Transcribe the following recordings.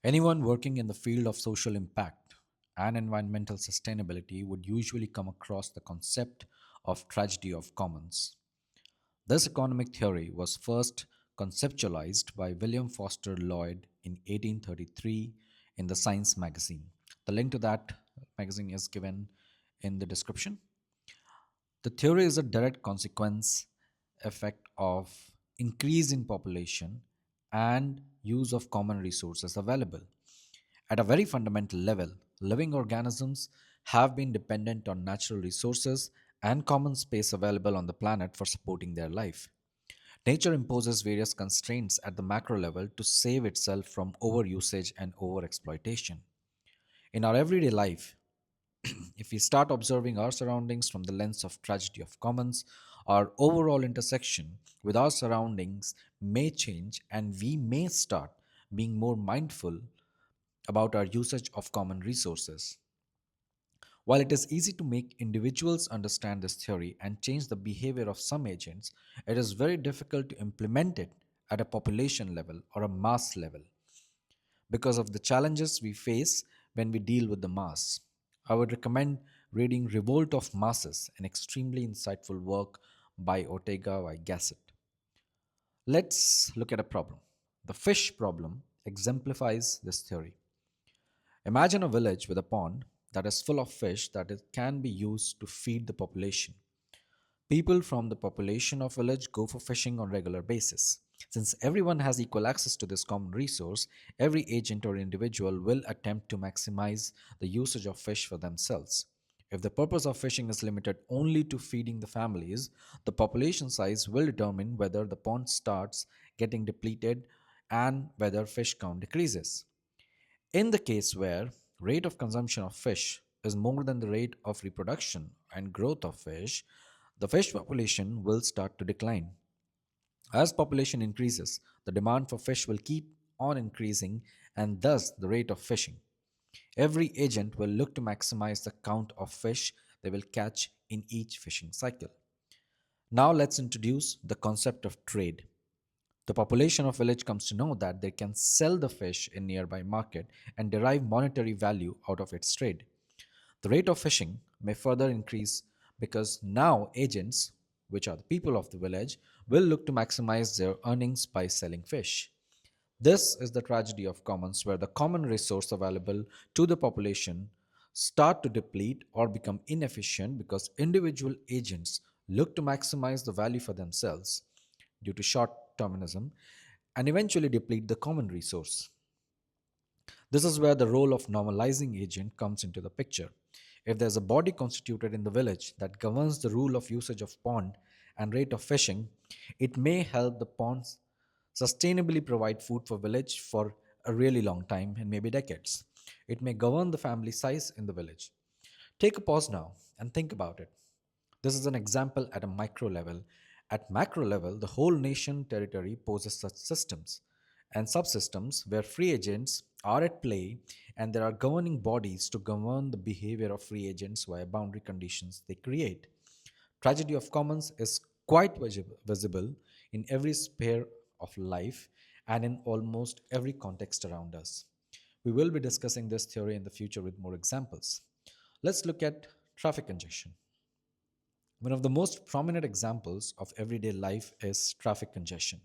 Anyone working in the field of social impact and environmental sustainability would usually come across the concept of tragedy of commons. This economic theory was first conceptualized by William Foster Lloyd in 1833 in the Science magazine. The link to that magazine is given in the description. The theory is a direct consequence effect of increase in population and use of common resources available. At a very fundamental level, living organisms have been dependent on natural resources and common space available on the planet for supporting their life. Nature imposes various constraints at the macro level to save itself from overusage and overexploitation. In our everyday life, if we start observing our surroundings from the lens of tragedy of commons, our overall intersection with our surroundings may change and we may start being more mindful about our usage of common resources. While it is easy to make individuals understand this theory and change the behavior of some agents, it is very difficult to implement it at a population level or a mass level because of the challenges we face when we deal with the mass. I would recommend reading Revolt of Masses, an extremely insightful work by Ortega y Gasset. Let's look at a problem. The fish problem exemplifies this theory. Imagine a village with a pond that is full of fish that it can be used to feed the population. People from the population of village go for fishing on regular basis. Since everyone has equal access to this common resource, every agent or individual will attempt to maximize the usage of fish for themselves. If the purpose of fishing is limited only to feeding the families, the population size will determine whether the pond starts getting depleted and whether fish count decreases. In the case where rate of consumption of fish is more than the rate of reproduction and growth of fish, the fish population will start to decline. As population increases, the demand for fish will keep on increasing and thus the rate of fishing. Every agent will look to maximize the count of fish they will catch in each fishing cycle. Now let's introduce the concept of trade. The population of village comes to know that they can sell the fish in nearby market and derive monetary value out of its trade. The rate of fishing may further increase because now agents, which are the people of the village, will look to maximize their earnings by selling fish. This is the tragedy of commons where the common resource available to the population start to deplete or become inefficient because individual agents look to maximize the value for themselves due to short termism and eventually deplete the common resource. This is where the role of normalizing agent comes into the picture. If there's a body constituted in the village that governs the rule of usage of pond and rate of fishing, it may help the ponds sustainably provide food for village for a really long time and maybe decades. It may govern the family size in the village. Take a pause now and think about it. This is an example at a micro level. At macro level, the whole nation territory poses such systems and subsystems where free agents are at play and there are governing bodies to govern the behavior of free agents via boundary conditions they create. Tragedy of commons is quite visible in every sphere of life and in almost every context around us. We will be discussing this theory in the future with more examples. Let's look at traffic congestion. One of the most prominent examples of everyday life is traffic congestion.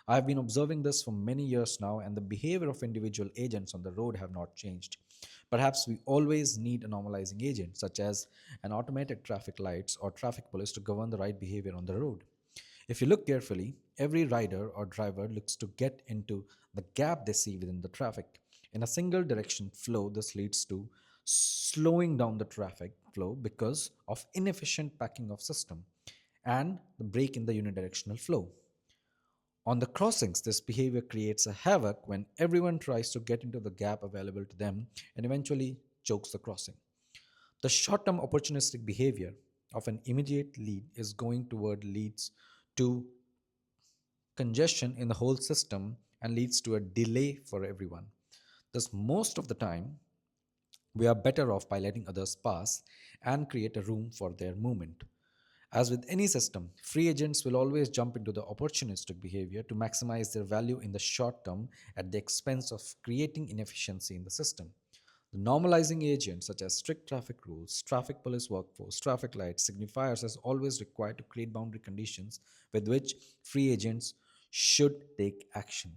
I have been observing this for many years now, and the behavior of individual agents on the road have not changed. Perhaps we always need a normalizing agent, such as an automated traffic lights or traffic police to govern the right behavior on the road. If you look carefully, every rider or driver looks to get into the gap they see within the traffic. In a single direction flow, this leads to slowing down the traffic flow because of inefficient packing of system and the break in the unidirectional flow. On the crossings, this behavior creates a havoc when everyone tries to get into the gap available to them and eventually chokes the crossing. The short-term opportunistic behavior of an immediate lead is going toward leads to congestion in the whole system and leads to a delay for everyone. Thus, most of the time, we are better off by letting others pass and create a room for their movement. As with any system, free agents will always jump into the opportunistic behavior to maximize their value in the short term at the expense of creating inefficiency in the system. The normalizing agents, such as strict traffic rules, traffic police workforce, traffic lights, signifiers, is always required to create boundary conditions with which free agents should take action.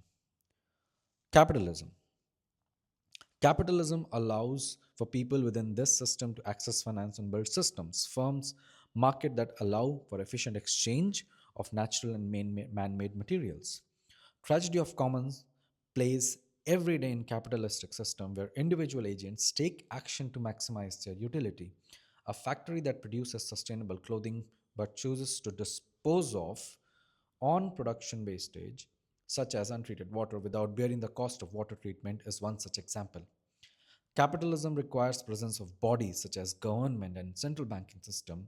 Capitalism. Capitalism allows for people within this system to access finance and build systems, firms, market that allow for efficient exchange of natural and man-made materials. Tragedy of commons plays every day in capitalistic system where individual agents take action to maximize their utility. A factory that produces sustainable clothing but chooses to dispose of on production wastage such as untreated water without bearing the cost of water treatment is one such example. Capitalism requires presence of bodies such as government and central banking system,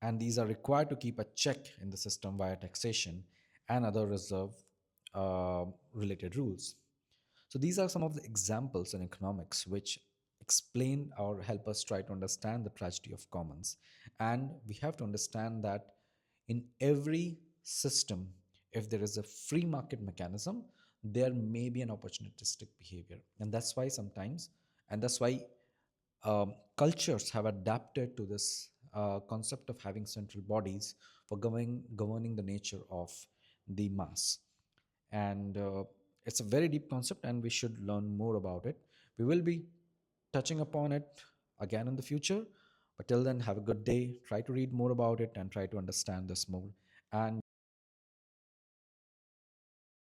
and these are required to keep a check in the system via taxation and other reserve uh, related rules. So these are some of the examples in economics which explain or help us try to understand the tragedy of commons. And we have to understand that in every system, if there is a free market mechanism, there may be an opportunistic behavior. And that's why sometimes, and that's why cultures have adapted to this concept of having central bodies for governing the nature of the mass. And it's a very deep concept, and we should learn more about it. We will be touching upon it again in the future. But till then, have a good day. Try to read more about it and try to understand this more. And